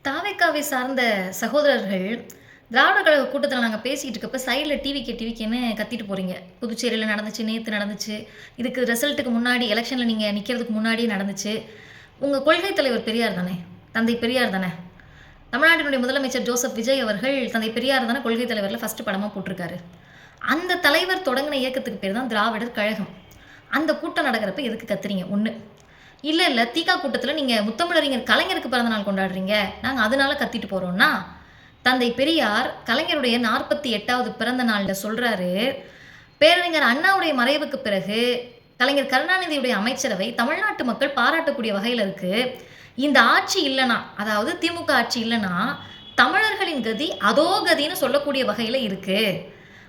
தாவேக்காவை சார்ந்த சகோதரர்கள், திராவிட கழக கூட்டத்தில நாங்க பேசிட்டு இருக்கப்ப, சைட்ல டிவிக்கேன்னு கத்திட்டு போறீங்க. புதுச்சேரியில நடந்துச்சு, நேத்து நடந்துச்சு. இதுக்கு ரிசல்ட்டுக்கு முன்னாடி எலக்ஷன்ல நீங்க நிக்கிறதுக்கு முன்னாடியே நடந்துச்சு. உங்க கொள்கை தலைவர் பெரியார் தானே! தந்தை பெரியார் தானே! தமிழ்நாட்டினுடைய முதலமைச்சர் ஜோசப் விஜய் அவர்கள் தந்தை பெரியார் தானே கொள்கை தலைவர்ல ஃபர்ஸ்ட் படமா போட்டிருக்காரு. அந்த தலைவர் தொடங்குன இயக்கத்துக்கு பேர் தான் திராவிடர் கழகம். அந்த கூட்டம் நடக்கிறப்ப எதுக்கு கத்துறீங்க? 1. இல்ல தீகா கூட்டத்தில நீங்க முத்தமிழறிஞர் கலைஞருக்கு பிறந்த நாள் கொண்டாடுறீங்க. நாங்க அதனால கத்திட்டு போறோம்னா, தந்தை பெரியார் கலைஞருடைய 48வது பிறந்த நாள்ல சொல்றாரு, பேரறிஞர் அண்ணாவுடைய மறைவுக்கு பிறகு கலைஞர் கருணாநிதியுடைய அமைச்சரவை தமிழ்நாட்டு மக்கள் பாராட்டக்கூடிய வகையில இருக்கு. இந்த ஆட்சி இல்லனா, அதாவது திமுக ஆட்சி இல்லனா, தமிழர்களின் கதி அதோ கதின்னு சொல்லக்கூடிய வகையில இருக்கு.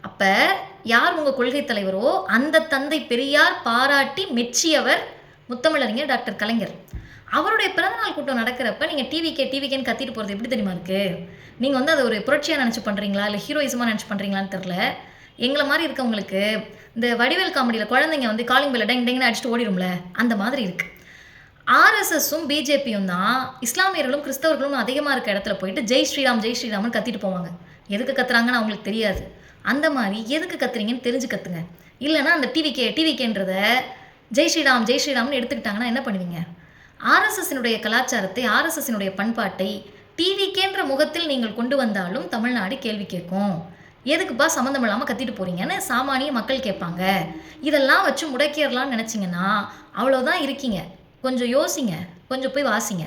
அப்ப யார் உங்க கொள்கை தலைவரோ, அந்த தந்தை பெரியார் பாராட்டி மெச்சியவர் முத்தமிழறிஞர் டாக்டர் கலைஞர். அவருடைய பிறந்தநாள் கூட்டம் நடக்கிறப்ப நீங்க டிவிகேன்னு கத்திட்டு போறது எப்படி தெரியுமா இருக்கு? நீங்க வந்து அத ஒரு புரட்சியா நெனச்சு பண்றீங்களா? இல்ல ஹீரோயிசமா நெனச்சு பண்றீங்களான்னு தெரியல. எங்கள மாரி இருக்கவங்களுக்கு இந்த வடிவேல் காமெடியில குழந்தைங்க வந்து காலிங் பெல்ல டங் டங்ன்னு அடிச்சுட்டு ஓடிரும்ல, அந்த மாதிரி இருக்கு. ஆர்எஸ்எஸும் பிஜேபியும் தான் இஸ்லாமியர்களும் கிறிஸ்தவர்களும் அதிகமா இருக்க இடத்துல போயிட்டு ஜெய் ஸ்ரீராம் ஜெய் ஸ்ரீராம்னு கத்திட்டு போவாங்க. எதுக்கு கத்துறாங்கன்னு அவங்களுக்கு தெரியாது. அந்த மாரி எதுக்கு கத்துறீங்கன்னு தெரிஞ்சு கத்துங்க. இல்லன்னா அந்த டிவிகேன்றத ஜெய் ஸ்ரீராம் ஜெய் ஸ்ரீராம்னு எடுத்துக்கிட்டாங்கன்னா என்ன பண்ணுவீங்க? ஆர்எஸ்எஸ்ஸினுடைய கலாச்சாரத்தை, ஆர்எஸ்எஸ்ஸினுடைய பண்பாட்டை டிவிகேன்ற முகத்தில் நீங்கள் கொண்டு வந்தாலும் தமிழ்நாடு கேள்வி கேட்கும். எதுக்குப்பா சம்மந்தம் இல்லாம கத்திட்டு போறீங்கன்னு சாமானிய மக்கள் கேட்பாங்க. இதெல்லாம் வச்சு முடக்கிடலாம்னு நினைச்சீங்கன்னா, அவ்வளோதான் இருக்கீங்க. கொஞ்சம் யோசிங்க. கொஞ்சம் போய் வாசிங்க.